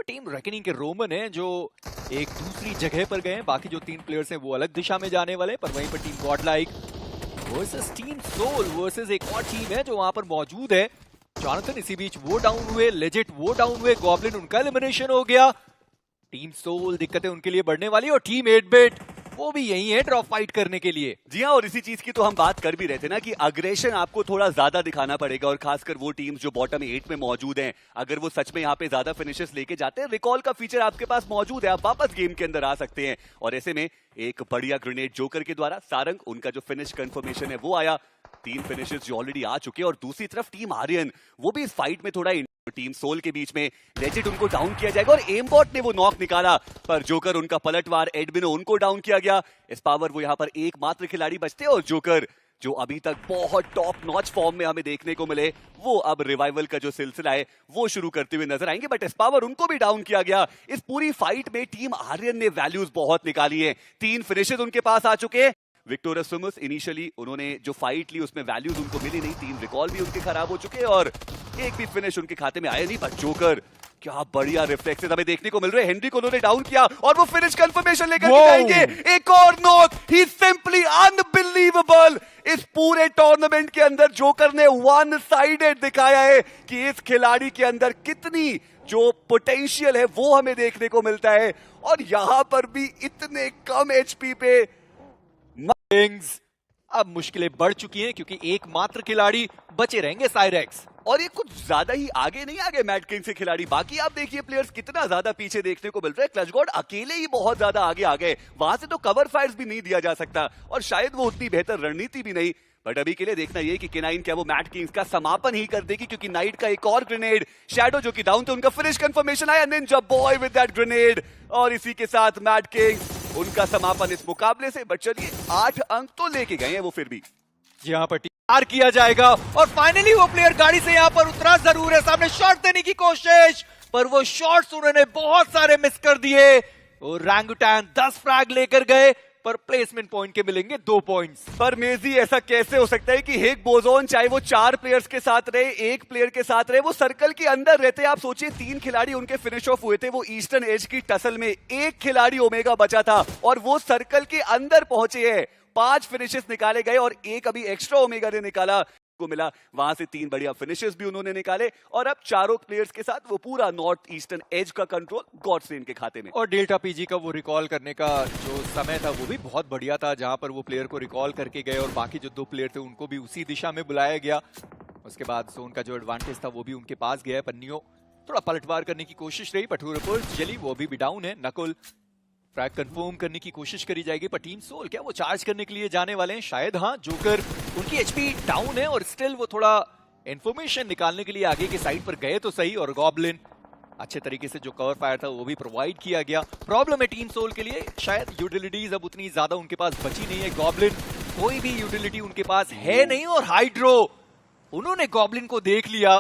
Team reckoning के Roman है जो एक दूसरी जगह पर गए हैं। बाकी जो 3 प्लेयर्स हैं वो अलग दिशा में जाने वाले, पर वहीं पर team Godlike versus team Soul versus एक और टीम है जो वहां पर मौजूद है। जॉनथन इसी बीच वो डाउन हुए, लेजिट वो डाउन हुए, गॉब्लिन उनका एलिमिनेशन हो गया। टीम सोल दिक्कतें उनके लिए बढ़ने वाली और टीम 8-बिट वो भी यही है ड्रॉप फाइट करने के लिए। जी हाँ, और इसी चीज की तो हम बात कर भी रहे थे ना कि अग्रेशन आपको थोड़ा ज्यादा दिखाना पड़ेगा, और खासकर वो टीम्स जो बॉटम 8 में मौजूद हैं, अगर वो सच में यहाँ पे ज्यादा फिनिशेस लेके जाते हैं, रिकॉल का फीचर आपके पास मौजूद है, आप वापस गेम के अंदर आ सकते हैं। और ऐसे में एक बढ़िया ग्रेनेड जोकर के द्वारा सारंग उनका जो फिनिश कंफर्मेशन है वो आया। 3 फिनिशेस जो ऑलरेडी आ चुके हैं, और दूसरी तरफ टीम आर्यन वो भी इस फाइट में थोड़ा टीम सोल के बीच में लेजिट उनको डाउन किया जाएगा, और एमबॉट ने वो नॉक निकाला, पर जोकर उनका पलटवार एडमिनो उनको डाउन किया गया। इस पावर वो यहाँ पर एकमात्र खिलाड़ी बचते, और जोकर जो अभी तक बहुत टॉप नॉच फॉर्म में हमें देखने को मिले, वो अब रिवाइवल का जो सिलसिला है वो शुरू करते हुए नजर आएंगे। बट इस पावर उनको भी डाउन किया गया। इस पूरी फाइट में टीम आर्यन ने वैल्यूज बहुत निकाली है। 3 फिनिशेस उनके पास आ चुके हैं। विक्टोरियस सुमस इनिशियली उन्होंने जो फाइट ली उसमें वैल्यूज उनको मिली नहीं, 3 रिकॉल भी उनके खराब हो चुके हैं, और एक भी फिनिश उनके खाते में आया नहीं। पर जोकर क्या बढ़िया रिफ्लेक्सेस हमें देखने को मिल रहे हैं। हेनरी को उन्होंने डाउन किया और वो फिनिश कंफर्मेशन लेकर के जाएंगे। एक और नॉक, ही सिंपली अनबिलीवेबल। इस पूरे टूर्नामेंट के अंदर जोकर ने वन साइडेड दिखाया है कि इस खिलाड़ी के अंदर कितनी जो पोटेंशियल है वो हमें देखने को मिलता है, और यहां पर भी इतने कम एचपी पे अब मुश्किलें बढ़ चुकी हैं क्योंकि एकमात्र खिलाड़ी बचे रहेंगे साइरेक्स। और ये कुछ ज्यादा ही आगे नहीं आ गए मैड किंग्स के खिलाड़ी। बाकी आप देखिए प्लेयर्स कितना ज्यादा पीछे देखने को मिल रहा है। क्लच गॉड अकेले ही बहुत ज्यादा आगे आ गए, वहां से तो कवर फायर्स भी नहीं दिया जा सकता, और शायद वो उतनी बेहतर रणनीति भी नहीं। बट अभी के लिए देखना ये कि K9 क्या वो मैड किंग्स का समापन ही कर देगी, क्योंकि नाइट का एक और ग्रेनेड, शैडो जो कि डाउन थे उनका फिनिश कंफर्मेशन आया, Ninja boy with that grenade, और इसी के साथ मैड किंग्स उनका समापन इस मुकाबले से। बट चलिए 8 अंक तो लेके गए हैं वो फिर भी। यहाँ पर पार किया जाएगा, और फाइनली वो प्लेयर गाड़ी से यहाँ पर उतरा जरूर है। सामने शॉट देने की कोशिश, पर वो शॉट्स उन्होंने बहुत सारे मिस कर दिए। और रैंगुटैन 10 फ्रैग लेकर गए, पर प्लेसमेंट पॉइंट के मिलेंगे 2 पॉइंट्स। पर मेजी ऐसा कैसे हो सकता है कि हेक बोजोन चाहे वो 4 प्लेयर्स के साथ रहे, 1 प्लेयर के साथ रहे, वो सर्कल के अंदर रहते। आप सोचिए 3 खिलाड़ी उनके फिनिश ऑफ हुए थे, वो ईस्टर्न एज की टसल में 1 खिलाड़ी ओमेगा बचा था, और वो सर्कल के अंदर पहुंचे हैं। 5 फिनिशेस निकाले गए, और 1 अभी एक्स्ट्रा ओमेगा ने निकाला को मिला। वहां से 3 बढ़िया फिनिशेस भी उन्होंने निकाले, और अब चारों प्लेयर्स के साथ वो पूरा नॉर्थ ईस्टर्न एज का कंट्रोल गॉडस्लेन के खाते में। और डेल्टा पीजी का वो रिकॉल करने का जो समय था वो भी बहुत बढ़िया था, जहां पर वो प्लेयर को रिकॉल करके गए, और बाकी जो 2 प्लेयर थे उनको भी उसी दिशा में बुलाया गया। उसके बाद जोन का जो एडवांटेज था वो भी उनके पास गया। पन्नियों थोड़ा पलटवार करने की कोशिश रही, पठूर जली वो भी डाउन है। नकुल फ्रैग कंफर्म करने की कोशिश करी जाएगी, पर टीम सोल क्या वो चार्ज करने के लिए जाने वाले हैं शायद। हाँ, जोकर उनकी एचपी डाउन है, और स्टिल वो थोड़ा इंफॉर्मेशन निकालने के लिए आगे की साइड पर गए तो सही, और गॉब्लिन अच्छे तरीके से जो कवर फायर था वो भी प्रोवाइड किया गया। प्रॉब्लम है टीम सोल के लिए, शायद यूटिलिटीज अब उतनी ज्यादा उनके पास बची नहीं है। गॉब्लिन कोई भी यूटिलिटी उनके पास है नहीं, और हाइड्रो उन्होंने गॉब्लिन को देख लिया।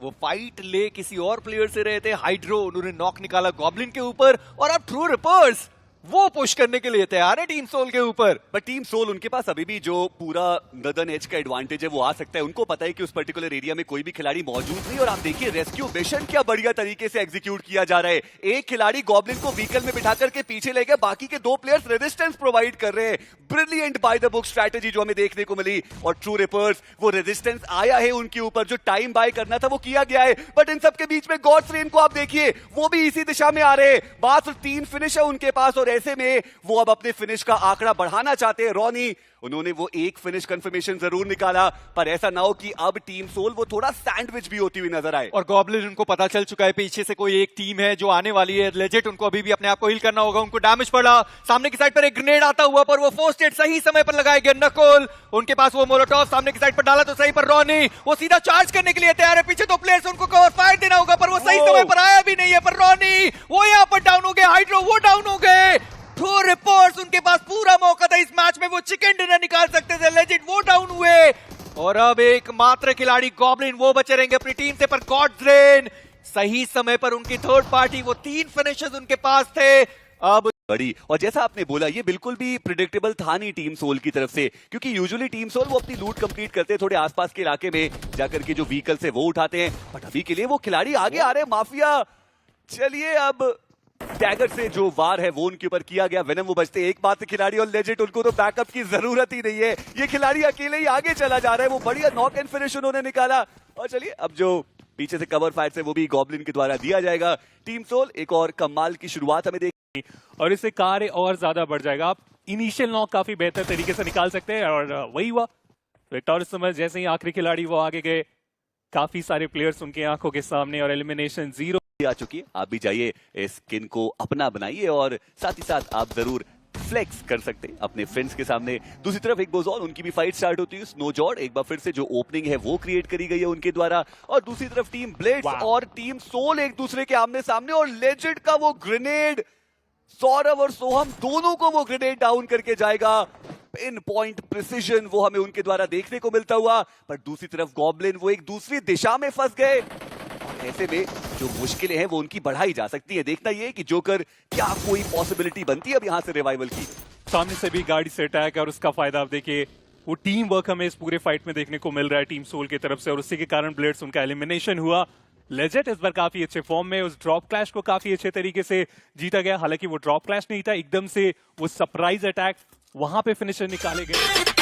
वो फाइट ले किसी और प्लेयर से रहे थे, हाइड्रो उन्होंने नॉक निकाला गॉब्लिन के ऊपर, और अब ट्रू रिपर्स वो पुश करने के लिए तैयार है टीम सोल के ऊपर। बट टीम सोल उनके पास अभी भी जो पूरा नदन एज का एडवांटेज है वो आ सकता है। उनको पता है कि उस पर्टिकुलर एरिया में कोई भी खिलाड़ी मौजूद नहीं, और आप देखिए रेस्क्यू मिशन क्या बढ़िया तरीके से एग्जीक्यूट किया जा रहा है। एक खिलाड़ी गॉब्लिन को व्हीकल में बिठा करके पीछे ले गए, बाकी के 2 प्लेयर्स रेजिस्टेंस प्रोवाइड कर रहे हैं। Brilliant by the book strategy जो हमें देखने को मिली, और ट्रू रिपर्स वो रेजिस्टेंस आया है उनके ऊपर, जो टाइम बाय करना था वो किया गया है। बट इन सबके बीच में गॉडस्लेन को आप देखिए, वो भी इसी दिशा में आ रहे हैं। बस 3 फिनिश है उनके पास, और ऐसे में वो अब अपने फिनिश का आंकड़ा बढ़ाना चाहते हैं। रॉनी उन्होंने वो 1 फिनिश कंफर्मेशन जरूर निकाला, पर ऐसा ना हो कि अब टीम सोल वो थोड़ा सैंडविच भी होती हुई नजर आए। और गॉब्लिन उनको पता चल चुका है पीछे से कोई एक टीम है जो आने वाली है। लेजिट उनको अभी भी अपने आप को हील करना होगा, उनको डैमेज पड़ा। सामने की साइड पर एक ग्रेनेड आता हुआ, पर वो फोर्स्ट एड सही समय पर लगाया गया। नकुल उनके पास वो मोलोटॉव सामने की साइड पर डाला तो सही, पर रॉनी वो सीधा चार्ज करने के लिए तैयार है। पीछे 2 प्लेयर्स उनको कवर फायर देना होगा, पर वो सही समय पर आया भी नहीं है। पर रॉनी वो यहाँ पर डाउन हो गए, हाइड्रो वो डाउन हो गए। ट्रू रिपोर्ट्स उनके पास पूरा मौका था इस मैच में, वो चिकन डिनर निकाल सकते थे। लेजिट वो डाउन हुए, और अब एकमात्र खिलाड़ी गॉब्लिन वो बचे रहेंगे अपनी टीम से। पर गॉडस्लेन सही समय पर उनकी थर्ड पार्टी, वो 3 फिनिशेस उनके पास थे। अब बड़ी, और जैसा आपने बोला ये बिल्कुल भी प्रिडिक्टेबल था नहीं टीम सोल की तरफ से, क्योंकि यूजुअली टीम सोल वो अपनी लूट कंप्लीट करते हैं थोड़े आसपास के इलाके में जाकर के जो व्हीकल्स है वो उठाते हैं। बट अभी के लिए वो खिलाड़ी आगे आ रहे हैं। माफिया चलिए अब डैगर से जो वार है वो उनके ऊपर किया गया। वेनम वो बचते एकमात्र खिलाड़ी और लेजेंड, उनको तो बैकअप की जरूरत ही नहीं है। ये खिलाड़ी अकेले ही आगे चला जा रहा है। वो बढ़िया नॉक एंड फिनिश उन्होंने निकाला। और चलिए अब जो पीछे से कवर फायर से वो भी गॉब्लिन के द्वारा दिया जाएगा। टीम सोल एक और कमाल की शुरुआत हमें देख, और इससे कार्य और ज्यादा बढ़ जाएगा। आप इनिशियल नॉक काफी बेहतर तरीके से निकाल सकते हैं और वही हुआ। विक्टोरियस समर जैसे ही आखिरी खिलाड़ी वो आगे गए, काफी सारे प्लेयर्स उनकी आंखों के सामने और एलिमिनेशन 0 आ चुकी है। आप भी जाइए इस स्किन को अपना बनाइए और साथ ही साथ आप जरूर फ्लेक्स कर सकते हैं अपने फ्रेंड्स के सामने। दूसरी तरफ एक बोजॉन, उनकी भी फाइट स्टार्ट होती है। स्नोजॉर्ड एक बार फिर से जो ओपनिंग है वो क्रिएट करी गई है उनके द्वारा। और दूसरी तरफ टीम ब्लेड्स और टीम सोल एक दूसरे के आमने सामने। और लेजेंड का वो ग्रेनेड, सौरभ और सोहम दोनों को वो ग्रेनेड डाउन करके जाएगा। पिन पॉइंट प्रिसीजन वो हमें उनके द्वारा देखने को मिलता हुआ। पर दूसरी तरफ गॉब्लिन वो एक दूसरी दिशा में फंस गए। ऐसे में जो मुश्किलें हैं वो उनकी बढ़ाई जा सकती है। देखना ये कि जोकर क्या कोई पॉसिबिलिटी बनती है अब यहां से रिवाइवल की। सामने से भी गाड़ी से अटैक है और उसका फायदा आप देखिए, वो टीम वर्क हमें इस पूरे फाइट में देखने को मिल रहा है टीम सोल की तरफ से। और उसी के कारण ब्लेड्स उनका एलिमिनेशन हुआ। लेजेंड इस बार काफी अच्छे फॉर्म में, उस ड्रॉप क्लैश को काफी अच्छे तरीके से जीता गया। हालांकि वो ड्रॉप क्लैश नहीं था, एकदम से वो सरप्राइज अटैक, वहां पे फिनिशर निकाले गए।